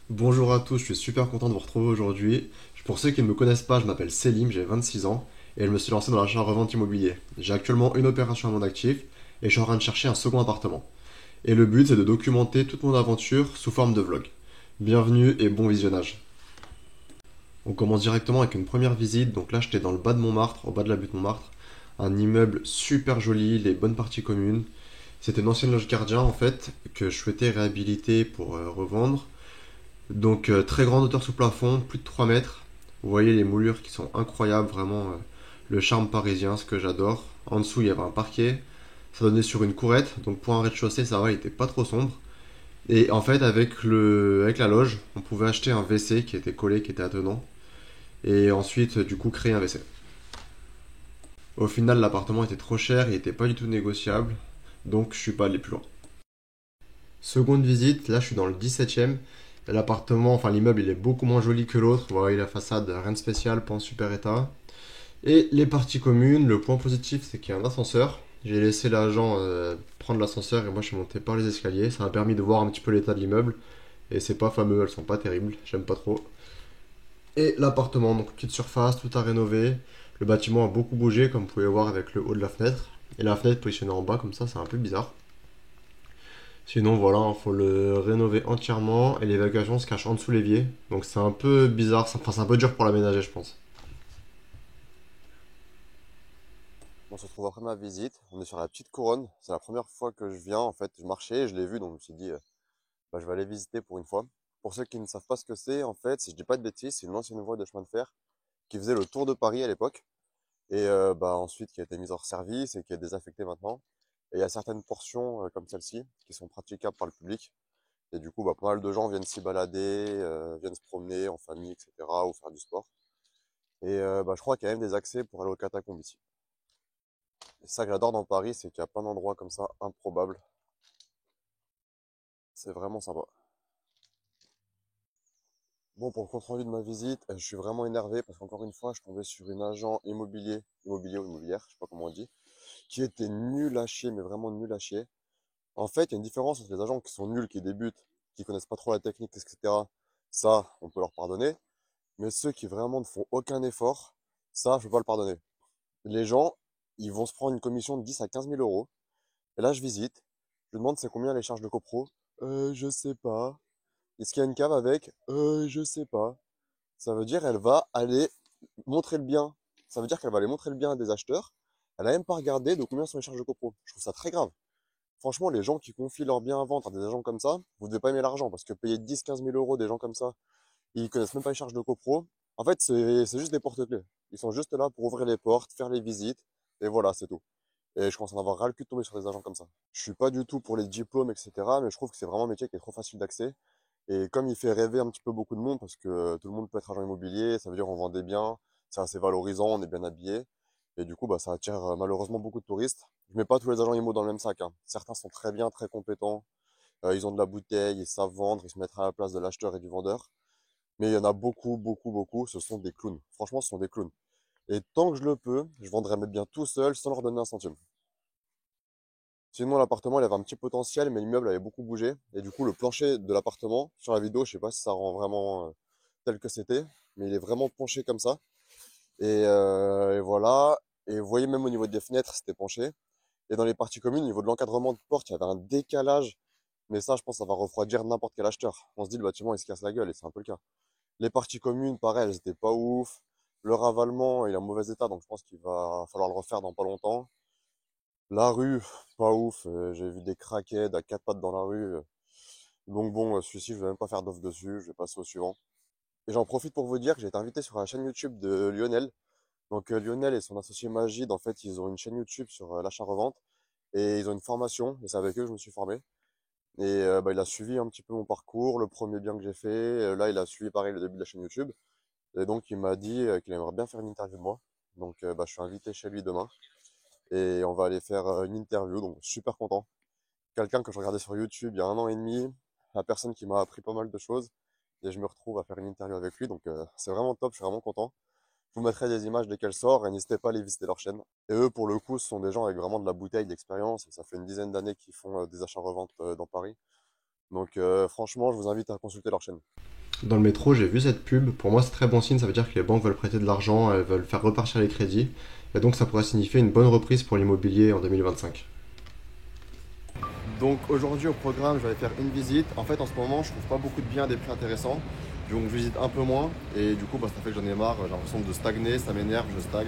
Bonjour à tous, je suis super content de vous retrouver aujourd'hui. Pour ceux qui ne me connaissent pas, je m'appelle Selim, j'ai 26 ans et je me suis lancé dans l'achat-revente immobilier. J'ai actuellement une opération à mon actif et je suis en train de chercher un second appartement. Et le but c'est de documenter toute mon aventure sous forme de vlog. Bienvenue et bon visionnage. On commence directement avec une première visite, donc là j'étais dans le bas de Montmartre, au bas de la butte Montmartre. Un immeuble super joli, les bonnes parties communes. C'était une ancienne loge gardien en fait que je souhaitais réhabiliter pour revendre. Donc très grande hauteur sous plafond, plus de 3 mètres. Vous voyez les moulures qui sont incroyables, vraiment le charme parisien, ce que j'adore. En dessous il y avait un parquet, ça donnait sur une courette, donc pour un rez-de-chaussée ça va, il était pas trop sombre. Et en fait avec la loge, on pouvait acheter un WC qui était collé, qui était attenant, et ensuite du coup créer un WC. Au final l'appartement était trop cher, il était pas du tout négociable, donc je suis pas allé plus loin. Seconde visite, là je suis dans le 17e. L'appartement, enfin l'immeuble, il est beaucoup moins joli que l'autre. Vous voyez la façade, rien de spécial, pas en super état. Et les parties communes, le point positif, c'est qu'il y a un ascenseur. J'ai laissé l'agent prendre l'ascenseur et moi je suis monté par les escaliers. Ça m'a permis de voir un petit peu l'état de l'immeuble. Et c'est pas fameux, elles sont pas terribles, j'aime pas trop. Et l'appartement, donc petite surface, tout à rénover. Le bâtiment a beaucoup bougé, comme vous pouvez voir avec le haut de la fenêtre. Et la fenêtre positionnée en bas, comme ça, c'est un peu bizarre. Sinon, voilà, il faut le rénover entièrement et l'évacuation se cache en dessous l'évier. Donc c'est un peu bizarre, enfin c'est un peu dur pour l'aménager, je pense. On se retrouve après ma visite. On est sur la petite couronne. C'est la première fois que je viens. En fait, je marchais et je l'ai vu, donc je me suis dit, je vais aller visiter pour une fois. Pour ceux qui ne savent pas ce que c'est, en fait, si je dis pas de bêtises, c'est une ancienne voie de chemin de fer qui faisait le tour de Paris à l'époque et ensuite qui a été mise hors service et qui est désaffectée maintenant. Et il y a certaines portions comme celle-ci qui sont praticables par le public. Et du coup, pas mal de gens viennent s'y balader, viennent se promener en famille, etc. ou faire du sport. Et je crois qu'il y a même des accès pour aller aux catacombes ici. Et ça que j'adore dans Paris, c'est qu'il y a plein d'endroits comme ça improbables. C'est vraiment sympa. Bon, pour le compte rendu de ma visite, je suis vraiment énervé parce qu'encore une fois, je tombais sur une agent immobilier ou immobilière, je sais pas comment on dit, qui était nul à chier, mais vraiment nul à chier. En fait, il y a une différence entre les agents qui sont nuls, qui débutent, qui connaissent pas trop la technique, etc. Ça, on peut leur pardonner. Mais ceux qui vraiment ne font aucun effort, ça, je peux pas le pardonner. Les gens, ils vont se prendre une commission de 10 à 15 000 euros. Et là, je visite. Je demande c'est combien les charges de copro. Je sais pas. Est-ce qu'il y a une cave avec? Je sais pas. Ça veut dire elle va aller montrer le bien. Ça veut dire qu'elle va aller montrer le bien à des acheteurs. Elle a même pas regardé de combien sont les charges de copro. Je trouve ça très grave. Franchement, les gens qui confient leurs biens à vendre à des agents comme ça, vous devez pas aimer l'argent parce que payer 10-15 000 euros des gens comme ça, ils connaissent même pas les charges de copro. En fait, c'est juste des porte-clés. Ils sont juste là pour ouvrir les portes, faire les visites, et voilà, c'est tout. Et je commence à en avoir ras le cul de tomber sur des agents comme ça. Je suis pas du tout pour les diplômes, etc. Mais je trouve que c'est vraiment un métier qui est trop facile d'accès. Et comme il fait rêver un petit peu beaucoup de monde, parce que tout le monde peut être agent immobilier, ça veut dire on vend des biens, c'est assez valorisant, on est bien habillé. Et du coup, ça attire malheureusement beaucoup de touristes. Je mets pas tous les agents immo dans le même sac, hein. Certains sont très bien, très compétents, ils ont de la bouteille, ils savent vendre, ils se mettent à la place de l'acheteur et du vendeur. Mais il y en a beaucoup, beaucoup, beaucoup, ce sont des clowns. Franchement, ce sont des clowns. Et tant que je le peux, je vendrai mes biens tout seul sans leur donner un centime. Sinon, l'appartement, il avait un petit potentiel, mais l'immeuble avait beaucoup bougé. Et du coup, le plancher de l'appartement, sur la vidéo, je sais pas si ça rend vraiment tel que c'était, mais il est vraiment penché comme ça. Et voilà. Et vous voyez, même au niveau des fenêtres, c'était penché. Et dans les parties communes, au niveau de l'encadrement de porte, il y avait un décalage. Mais ça, je pense, ça va refroidir n'importe quel acheteur. On se dit, le bâtiment, il se casse la gueule, et c'est un peu le cas. Les parties communes, pareil, elles étaient pas ouf. Le ravalement, il est en mauvais état, donc je pense qu'il va falloir le refaire dans pas longtemps. La rue, pas ouf. J'ai vu des crackheads à quatre pattes dans la rue. Donc bon, celui-ci, je vais même pas faire d'offre dessus. Je vais passer au suivant. Et j'en profite pour vous dire que j'ai été invité sur la chaîne YouTube de Lionel. Donc Lionel et son associé Magid, en fait, ils ont une chaîne YouTube sur l'achat-revente. Et ils ont une formation. Et c'est avec eux que je me suis formé. Et il a suivi un petit peu mon parcours, le premier bien que j'ai fait. Là, il a suivi pareil le début de la chaîne YouTube. Et donc, il m'a dit qu'il aimerait bien faire une interview de moi. Donc, je suis invité chez lui demain. Et on va aller faire une interview. Donc, super content. Quelqu'un que je regardais sur YouTube il y a 1 an et demi. La personne qui m'a appris pas mal de choses. Et je me retrouve à faire une interview avec lui. Donc, c'est vraiment top. Je suis vraiment content. Je vous mettrai des images dès qu'elles sortent. Et n'hésitez pas à aller visiter leur chaîne. Et eux, pour le coup, ce sont des gens avec vraiment de la bouteille d'expérience. Et ça fait une dizaine d'années qu'ils font des achats-reventes dans Paris. Donc, franchement, je vous invite à consulter leur chaîne. Dans le métro, j'ai vu cette pub. Pour moi, c'est très bon signe. Ça veut dire que les banques veulent prêter de l'argent, elles veulent faire repartir les crédits. Et donc, ça pourrait signifier une bonne reprise pour l'immobilier en 2025. Donc aujourd'hui au programme, je vais aller faire une visite. En fait, en ce moment, je trouve pas beaucoup de biens à des prix intéressants. Donc je visite un peu moins. Et du coup, ça fait que j'en ai marre. J'ai l'impression de stagner, ça m'énerve, je stagne.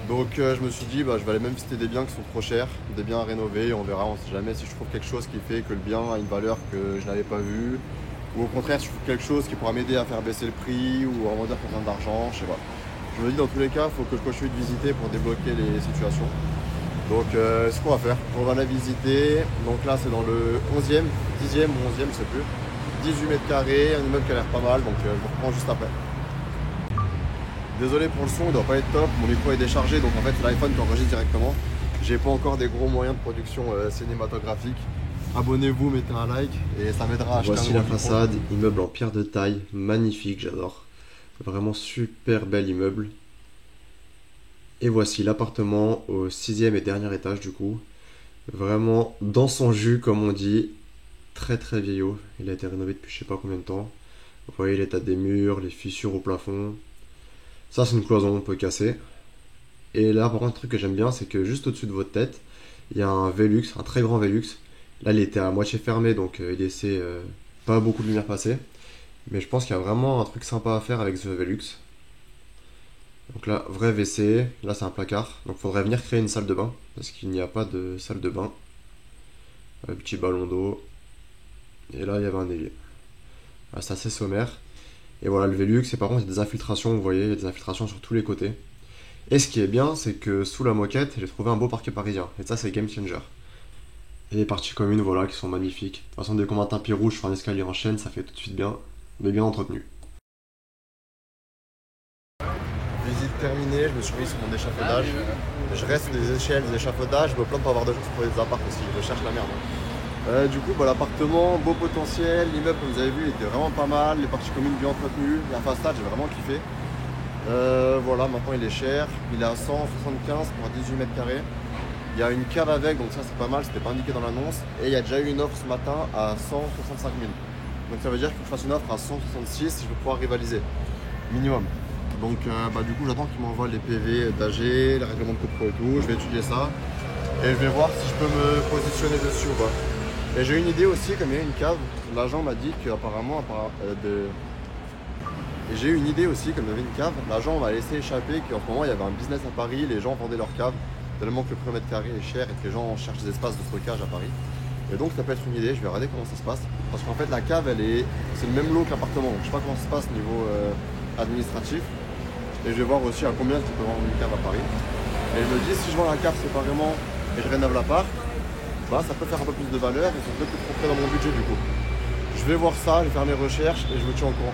Donc je me suis dit, je vais aller même visiter des biens qui sont trop chers, des biens à rénover. On verra, on sait jamais si je trouve quelque chose qui fait que le bien a une valeur que je n'avais pas vue. Ou au contraire, si je trouve quelque chose qui pourra m'aider à faire baisser le prix ou à vendre pour besoin d'argent, je sais pas. Je me dis dans tous les cas, il faut que je continue de visiter pour débloquer les situations. Donc c'est ce qu'on va faire. On va la visiter. Donc là c'est dans le 11e, 10e ou 11e, je sais plus. 18 mètres carrés, un immeuble qui a l'air pas mal, donc je vous reprends juste après. Désolé pour le son, il doit pas être top, mon micro est déchargé, donc en fait c'est l'iPhone qui enregistre directement. J'ai pas encore des gros moyens de production cinématographique. Abonnez-vous, mettez un like et ça m'aidera à acheter Voici un la nouveau micro. façade, immeuble en pierre de taille, magnifique, j'adore. Vraiment super bel immeuble. Et voici l'appartement au 6e et dernier étage du coup. Vraiment dans son jus comme on dit. Très très vieillot. Il a été rénové depuis je sais pas combien de temps. Vous voyez l'état des murs, les fissures au plafond. Ça c'est une cloison, on peut casser. Et là par contre un truc que j'aime bien c'est que juste au-dessus de votre tête, il y a un Velux, un très grand Velux. Là il était à moitié fermé donc il laissait pas beaucoup de lumière passer. Mais je pense qu'il y a vraiment un truc sympa à faire avec ce Velux. Donc là, vrai WC, là c'est un placard. Donc faudrait venir créer une salle de bain, parce qu'il n'y a pas de salle de bain. Un petit ballon d'eau. Et là il y avait un évier. Ah, c'est assez sommaire. Et voilà le Velux, et par contre il y a des infiltrations, vous voyez, il y a des infiltrations sur tous les côtés. Et ce qui est bien, c'est que sous la moquette, j'ai trouvé un beau parquet parisien. Et ça c'est game changer. Et les parties communes, voilà, qui sont magnifiques. De toute façon, dès qu'on met un tapis rouge sur un escalier en chaîne, ça fait tout de suite bien, mais bien entretenu. Visite terminée, je me suis mis sur mon échafaudage. Je reste des échelles, des échafaudages, je me plains de pas avoir de choses pour les apparts aussi, je cherche la merde. Du coup, l'appartement, beau potentiel, l'immeuble comme vous avez vu il était vraiment pas mal, les parties communes bien entretenues, la façade j'ai vraiment kiffé. Voilà, maintenant il est cher, il est à 175 pour 18 mètres carrés. Il y a une cave avec, donc ça c'est pas mal, c'était pas indiqué dans l'annonce. Et il y a déjà eu une offre ce matin à 165 000. Donc ça veut dire qu'il faut que je fasse une offre à 166 si je veux pouvoir rivaliser, minimum. Donc du coup j'attends qu'ils m'envoient les PV d'AG, les règlements de copro et tout, je vais étudier ça. Et je vais voir si je peux me positionner dessus ou pas. Et j'ai une idée aussi, comme il y a une cave, l'agent m'a dit qu'apparemment, et j'ai eu une idée aussi, comme il y avait une cave, l'agent m'a laissé échapper qu'en ce moment il y avait un business à Paris, les gens vendaient leur cave, tellement que le prix au mètre carré est cher et que les gens cherchent des espaces de stockage à Paris. Et donc ça peut être une idée, je vais regarder comment ça se passe. Parce qu'en fait la cave c'est le même lot que l'appartement, donc je sais pas comment ça se passe niveau administratif. Et je vais voir aussi à combien tu peux vendre une cave à Paris. Et je me dis si je vends la cave séparément et je rénove l'appart, ça peut faire un peu plus de valeur et c'est peut-être plus près dans mon budget du coup. Je vais voir ça, je vais faire mes recherches et je vous tiens au courant.